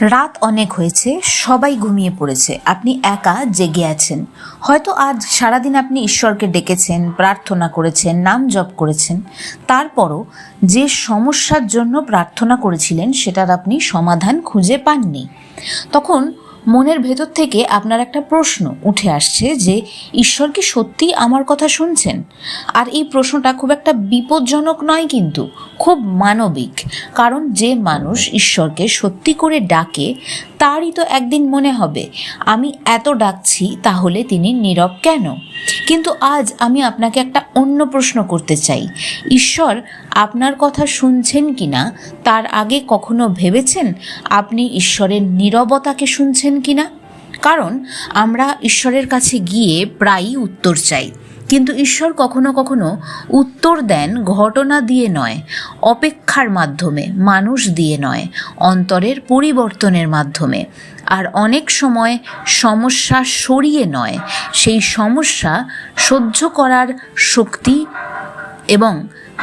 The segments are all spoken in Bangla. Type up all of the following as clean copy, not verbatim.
রাত অনেক হয়েছে, সবাই ঘুমিয়ে পড়েছে, আপনি একা জেগে আছেন। হয়তো আজ সারাদিন আপনি ঈশ্বরকে ডেকেছেন, প্রার্থনা করেছেন, নাম জপ করেছেন। তারপরও যে সমস্যার জন্য প্রার্থনা করেছিলেন সেটার আপনি সমাধান খুঁজে পাননি। তখন মনের ভেতর থেকে আপনার একটা প্রশ্ন উঠে আসছে যে ঈশ্বর কি সত্যি আমার কথা শুনছেন? আর এই প্রশ্নটা খুব একটা বিপজ্জনক নয়, কিন্তু খুব মানবিক। কারণ যে মানুষ ঈশ্বরকে সত্যি করে ডাকে তারই তো একদিন মনে হবে আমি এত ডাকছি, তাহলে তিনি নীরব কেন? কিন্তু আজ আমি আপনাকে একটা অন্য প্রশ্ন করতে চাই। ঈশ্বর আপনার কথা শুনছেন কি না তার আগে কখনো ভেবেছেন আপনি ঈশ্বরের নীরবতাকে শুনছেন কি না? কারণ আমরা ঈশ্বরের কাছে গিয়ে প্রায়ই উত্তর চাই, কিন্তু ঈশ্বর কখনো কখনো উত্তর দেন ঘটনা দিয়ে নয়, অপেক্ষার মাধ্যমে, মানুষ দিয়ে নয়, অন্তরের পরিবর্তনের মাধ্যমে। আর অনেক সময় সমস্যা সরিয়ে নয়, সেই সমস্যা সহ্য করার শক্তি এবং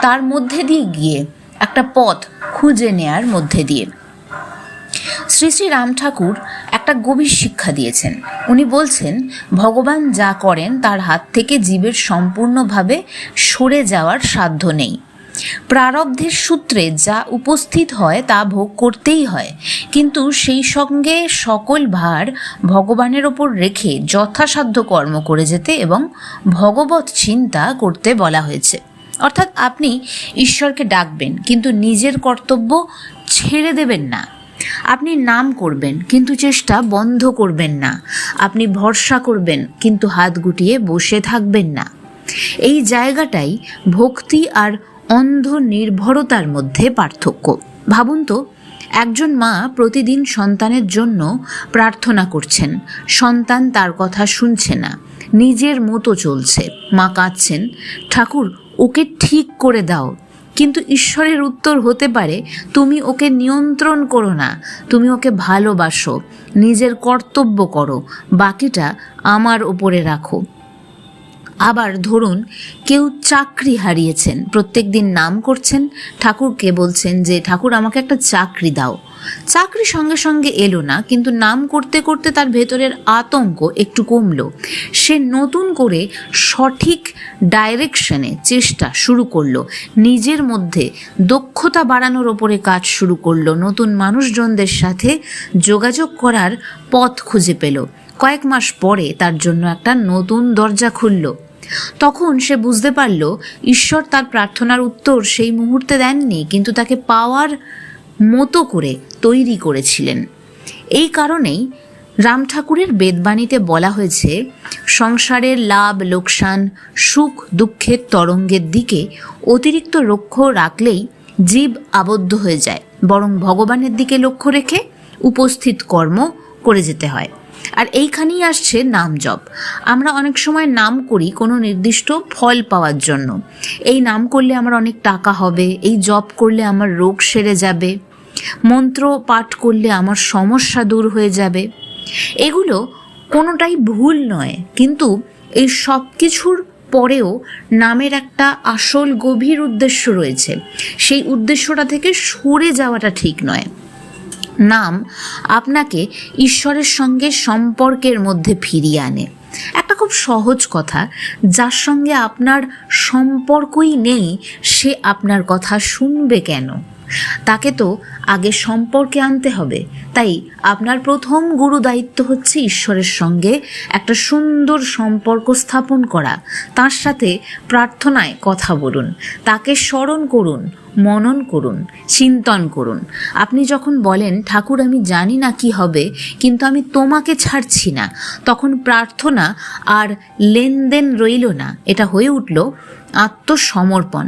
তার মধ্যে দিয়ে গিয়ে একটা পথ খুঁজে নেয়ার মধ্যে দিয়ে। শ্রী শ্রী রাম ঠাকুর একটা গভীর শিক্ষা দিয়েছেন। উনি বলছেন, ভগবান যা করেন তার হাত থেকে জীবের সম্পূর্ণভাবে সরে যাওয়ার সাধ্য নেই। প্রারব্ধের সূত্রে যা উপস্থিত হয় তা ভোগ করতেই হয়, কিন্তু সেই সঙ্গে সকল ভার ভগবানের ওপর রেখে যথাসাধ্য কর্ম করে যেতে এবং ভগবৎ চিন্তা করতে বলা হয়েছে। অর্থাৎ আপনি ঈশ্বরকে ডাকবেন, কিন্তু নিজের কর্তব্য ছেড়ে দেবেন না। আপনি নাম করবেন, কিন্তু চেষ্টা বন্ধ করবেন না। আপনি ভরসা করবেন, কিন্তু হাত গুটিয়ে বসে থাকবেন না। এই জায়গাটাই ভক্তি আর অন্ধ নির্ভরতার মধ্যে পার্থক্য। ভাবুন তো, একজন মা প্রতিদিন সন্তানের জন্য প্রার্থনা করছেন, সন্তান তার কথা শুনছে না, নিজের মতো চলছে। মা কাঁদছেন, ঠাকুর ওকে ঠিক করে দাও। কিন্তু ঈশ্বরের উত্তর হতে পারে, তুমি ওকে নিয়ন্ত্রণ করো না, তুমি ওকে ভালোবাসো, নিজের কর্তব্য করো, বাকিটা আমার ওপরে রাখো। আবার ধরুন কেউ চাকরি হারিয়েছেন, প্রত্যেক দিন নাম করছেন, ঠাকুরকে বলছেন যে ঠাকুর আমাকে একটা চাকরি দাও। চাকরি সঙ্গে সঙ্গে এলো না, কিন্তু নাম করতে করতে তার ভেতরের আতঙ্ক একটু কমলো। সে নতুন করে সঠিক ডাইরেকশনে চেষ্টা শুরু করলো, নিজের মধ্যে দক্ষতা বাড়ানোর ওপরে কাজ শুরু করলো, নতুন মানুষজনদের সাথে যোগাযোগ করার পথ খুঁজে পেল। কয়েক মাস পরে তার জন্য একটা নতুন দরজা খুলল। তখন সে বুঝতে পারল ঈশ্বর তার প্রার্থনার উত্তর সেই মুহূর্তে দেননি, কিন্তু তাকে পাওয়ার মতো করে তৈরি করেছিলেন। এই কারণেই রাম ঠাকুরের বেদবাণীতে বলা হয়েছে, সংসারের লাভ লোকসান, সুখ দুঃখের তরঙ্গের দিকে অতিরিক্ত লক্ষ্য রাখলেই জীব আবদ্ধ হয়ে যায়, বরং ভগবানের দিকে লক্ষ্য রেখে উপস্থিত কর্ম করে যেতে হয়। আর এইখানেই আসছে নাম জপ। আমরা অনেক সময় নাম করি কোনো নির্দিষ্ট ফল পাওয়ার জন্য। এই নাম করলে আমার অনেক টাকা হবে, এই জপ করলে আমার রোগ সেরে যাবে, মন্ত্র পাঠ করলে আমার সমস্যা দূর হয়ে যাবে। এগুলো কোনোটাই ভুল নয়, কিন্তু এই সব কিছুর পরেও নামের একটা আসল গভীর উদ্দেশ্য রয়েছে। সেই উদ্দেশ্যটা থেকে সরে যাওয়াটা ঠিক নয়। নাম আপনাকে ঈশ্বরের সঙ্গে সম্পর্কের মধ্যে ফিরিয়ে আনে। একটা খুব সহজ কথা, যার সঙ্গে আপনার সম্পর্কই নেই সে আপনার কথা শুনবে কেন? তাকে তো আগে সম্পর্কে আনতে হবে। তাই আপনার প্রথম গুরু দায়িত্ব হচ্ছে ঈশ্বরের সঙ্গে একটা সুন্দর সম্পর্ক স্থাপন করা। তার সাথে প্রার্থনায় কথা বলুন, তাকে স্মরণ করুন, মনন করুন, চিন্তন করুন। আপনি যখন বলেন, ঠাকুর আমি জানি না কি হবে, কিন্তু আমি তোমাকে ছাড়ছি না, তখন প্রার্থনা আর লেনদেন রইল না, এটা হয়ে উঠল আত্মসমর্পণ।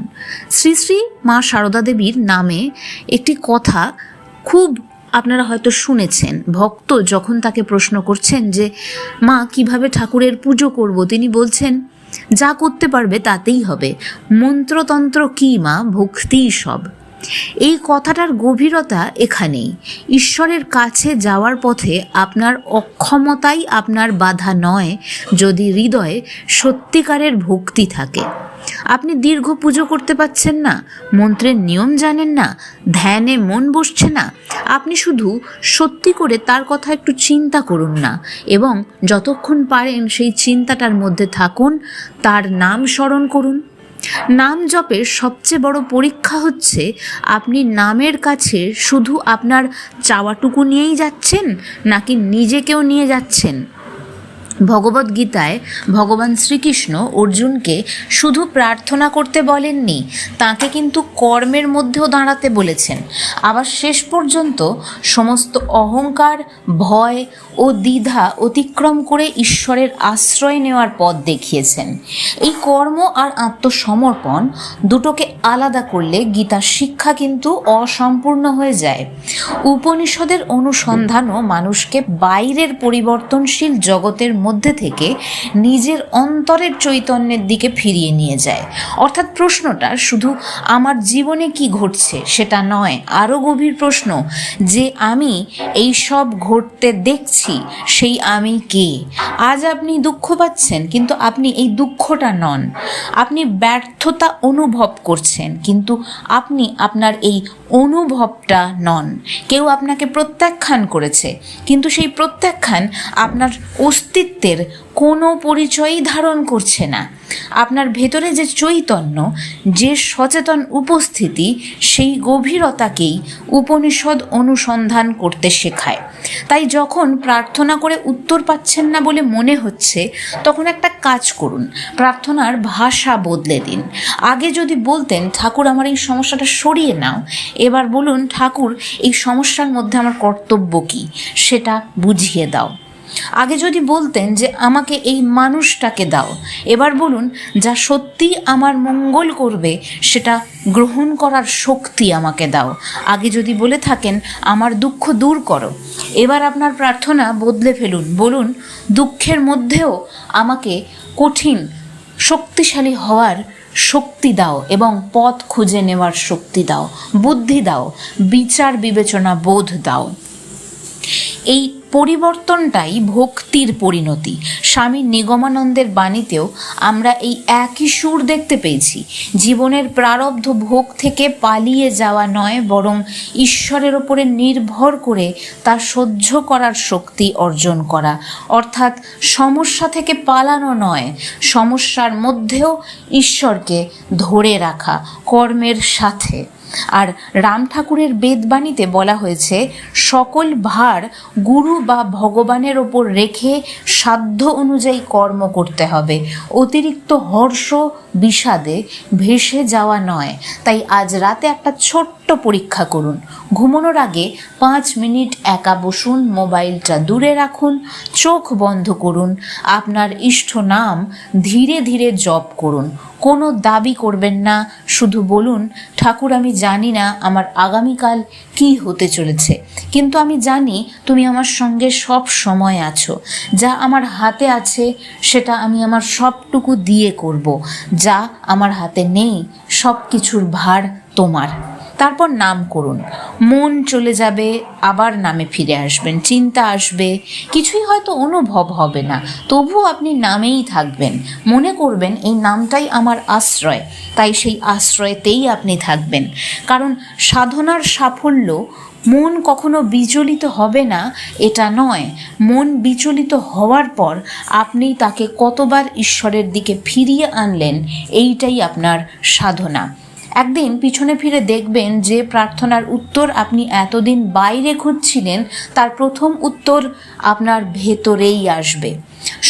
শ্রী শ্রী মা সারদা দেবীর নামে একটি কথা খুব আপনারা হয়তো শুনেছেন। ভক্ত যখন তাকে প্রশ্ন করছেন যে মা কিভাবে ঠাকুরের পুজো করব, তিনি বলছেন, যা করতে পারবে তাতেই হবে। মন্ত্রতন্ত্র কি মা, ভক্তিই সব। এই কথাটার গভীরতা এখানেই। ঈশ্বরের কাছে যাওয়ার পথে আপনার অক্ষমতাই আপনার বাধা নয়, যদি হৃদয়ে সত্যিকারের ভক্তি থাকে। আপনি দীর্ঘ পুজো করতে পারছেন না, মন্ত্রের নিয়ম জানেন না, ধ্যানে মন বসছে না, আপনি শুধু সত্যি করে তার কথা একটু চিন্তা করুন না, এবং যতক্ষণ পারেন সেই চিন্তাটার মধ্যে থাকুন, তার নাম স্মরণ করুন। নাম জপের সবচেয়ে বড় পরীক্ষা হচ্ছে আপনি নামের কাছে শুধু আপনার চাওয়াটুকু নিয়েই যাচ্ছেন, নাকি নিজেকেও নিয়ে যাচ্ছেন। ভগবদ্গীতায় ভগবান শ্রীকৃষ্ণ অর্জুনকে শুধু প্রার্থনা করতে বলেননি, তাকে কিন্তু কর্মের মধ্যেও দাঁড়াতে বলেছেন। আবার শেষ পর্যন্ত সমস্ত অহংকার, ভয় ও দ্বিধা অতিক্রম করে ঈশ্বরের আশ্রয় নেওয়ার পথ দেখিয়েছেন। এই কর্ম আর আত্মসমর্পণ দুটোকে আলাদা করলে গীতার শিক্ষা কিন্তু অসম্পূর্ণ হয়ে যায়। উপনিষদের অনুসন্ধানও মানুষকে বাইরের পরিবর্তনশীল জগতের মধ্যে থেকে নিজের অন্তরের চৈতন্যের দিকে ফিরিয়ে নিয়ে যায়। অর্থাৎ প্রশ্নটা শুধু আমার জীবনে কি ঘটছে সেটা নয়, আরও গভীর প্রশ্ন, যে আমি এই সব ঘটতে দেখছি সেই আমি কে? আজ আপনি দুঃখ পাচ্ছেন, কিন্তু আপনি এই দুঃখটা নন। আপনি ব্যর্থতা অনুভব করছেন, কিন্তু আপনি আপনার এই অনুভবটা নন। কেউ আপনাকে প্রত্যাখ্যান করেছে, কিন্তু সেই প্রত্যাখ্যান আপনার অস্তিত্বের কোনো পরিচয়ই ধারণ করছে না। আপনার ভেতরে যে চৈতন্য, যে সচেতন উপস্থিতি, সেই গভীরতাকেই উপনিষদ অনুসন্ধান করতে শেখায়। তাই যখন প্রার্থনা করে উত্তর পাচ্ছেন না বলে মনে হচ্ছে, তখন একটা কাজ করুন, প্রার্থনার ভাষা বদলে দিন। আগে যদি বলতেন, ঠাকুর আমার এই সমস্যাটা সরিয়ে নাও, এবার বলুন, ঠাকুর এই সমস্যার মধ্যে আমার কর্তব্য কী সেটা বুঝিয়ে দাও। আগে যদি বলতেন যে আমাকে এই মানুষটাকে দাও, এবার বলুন, যা সত্যি আমার মঙ্গল করবে সেটা গ্রহণ করার শক্তি আমাকে দাও। আগে যদি বলে থাকেন আমার দুঃখ দূর করো, এবার আপনার প্রার্থনা বদলে ফেলুন, বলুন, দুঃখের মধ্যেও আমাকে কঠিন শক্তিশালী হওয়ার শক্তি দাও এবং পথ খুঁজে নেওয়ার শক্তি দাও, বুদ্ধি দাও, বিচার বিবেচনা বোধ দাও। এই পরিবর্তনটাই ভক্তির পরিণতি। স্বামী নিগমানন্দের বাণীতেও আমরা এই একই সুর দেখতে পেয়েছি। জীবনের প্রারব্ধ ভোগ থেকে পালিয়ে যাওয়া নয়, বরং ঈশ্বরের ওপরে নির্ভর করে তা সহ্য করার শক্তি অর্জন করা। অর্থাৎ সমস্যা থেকে পালানো নয়, সমস্যার মধ্যেও ঈশ্বরকে ধরে রাখা কর্মের সাথে। আর রাম ঠাকুরের বেদবাণীতে বলা হয়েছে, সকল ভার গুরু বা ভগবানের ওপর রেখে সাধ্য অনুযায়ী কর্ম করতে হবে, অতিরিক্ত হর্ষ বিষাদে ভেসে যাওয়া নয়। তাই আজ রাতে একটা ছোট্ট পরীক্ষা করুন। ঘুমানোর আগে 5 মিনিট একা বসুন, মোবাইলটা দূরে রাখুন, চোখ বন্ধ করুন, আপনার ইষ্ট নাম ধীরে ধীরে জপ করুন। কোনো দাবি করবেন না, শুধু বলুন, ঠাকুর আমি জানি না আমার আগামীকাল কি হতে চলেছে, কিন্তু আমি জানি তুমি আমার সঙ্গে সব সময় আছো। যা আমার হাতে আছে সেটা আমি আমার সবটুকু দিয়ে করব, যা আমার হাতে নেই সব কিছুর ভার তোমার। তারপর নাম করুন, মন চলে যাবে, আবার নামে ফিরে আসবেন। চিন্তা আসবে, কিছুই হয়তো অনুভব হবে না, তবুও আপনি নামেই থাকবেন। মনে করবেন এই নামটাই আমার আশ্রয়, তাই সেই আশ্রয়তেই আপনি থাকবেন। কারণ সাধনার সাফল্য মন কখনো বিচলিত হবে না এটা নয়, মন বিচলিত হওয়ার পর আপনি তাকে কতবার ঈশ্বরের দিকে ফিরিয়ে আনলেন, এইটাই আপনার সাধনা। একদিন পিছনে ফিরে দেখবেন যে প্রার্থনার উত্তর আপনি এতদিন বাইরে খুঁজছিলেন, তার প্রথম উত্তর আপনার ভেতরেই আসবে।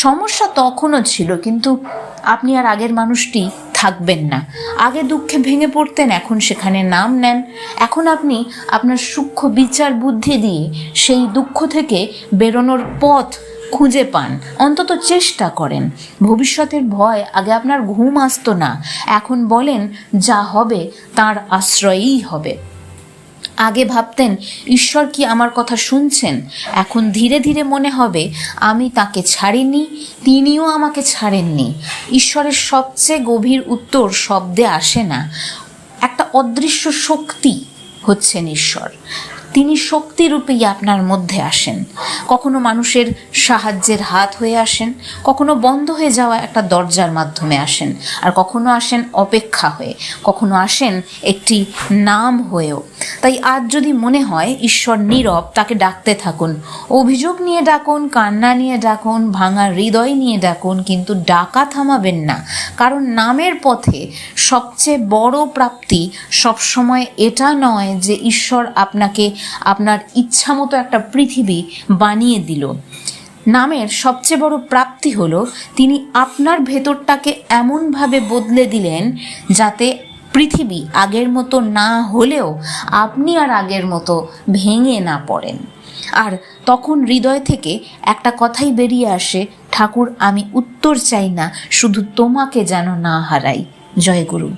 সমস্যা তখনও ছিল, কিন্তু আপনি আর আগের মানুষটি থাকবেন না। আগে দুঃখে ভেঙে পড়তেন, এখন সেখানে নাম নেন। এখন আপনি আপনার সূক্ষ্ম বিচার বুদ্ধি দিয়ে সেই দুঃখ থেকে বেরোনোর পথ খুঁজে পান, অন্তত চেষ্টা করেন। ভবিষ্যতের ভয়, আগে আপনার ঘুম আসতো না, এখন বলেন যা হবে তার আশ্রয়েই হবে। আগে ভাবতেন ঈশ্বর কি আমার কথা শুনছেন, এখন ধীরে ধীরে মনে হবে আমি তাকে ছাড়িনি, তিনিও আমাকে ছাড়েননি। ঈশ্বরের সবচেয়ে গভীর উত্তর শব্দে আসে না, একটা অদৃশ্য শক্তি হচ্ছেন ঈশ্বর। তিনি শক্তিরূপেই আপনার মধ্যে আসেন। কখনো মানুষের সাহায্যের হাত হয়ে আসেন, কখনো বন্ধ হয়ে যাওয়া একটা দরজার মাধ্যমে আসেন, আর কখনো আসেন অপেক্ষা হয়ে, কখনো আসেন একটি নাম হয়েও। তাই আজ যদি মনে হয় ঈশ্বর নীরব, তাকে ডাকতে থাকুন। অভিযোগ নিয়ে ডাকুন, কান্না নিয়ে ডাকুন, ভাঙা হৃদয় নিয়ে ডাকুন, কিন্তু ডাকা থামাবেন না। কারণ নামের পথে সবচেয়ে বড় প্রাপ্তি সবসময় এটা নয় যে ঈশ্বর আপনাকে আপনার ইচ্ছা মতো একটা পৃথিবী বানিয়ে দিল। নামের সবচেয়ে বড় প্রাপ্তি হলো তিনি আপনার ভেতরটাকে এমনভাবে বদলে দিলেন যাতে পৃথিবী আগের মতো না হলেও আপনি আর আগের মতো ভেঙে না পড়েন। আর তখন হৃদয় থেকে একটা কথাই বেরিয়ে আসে, ঠাকুর আমি উত্তর চাই না, শুধু তোমাকে যেন না হারাই। জয় গুরু।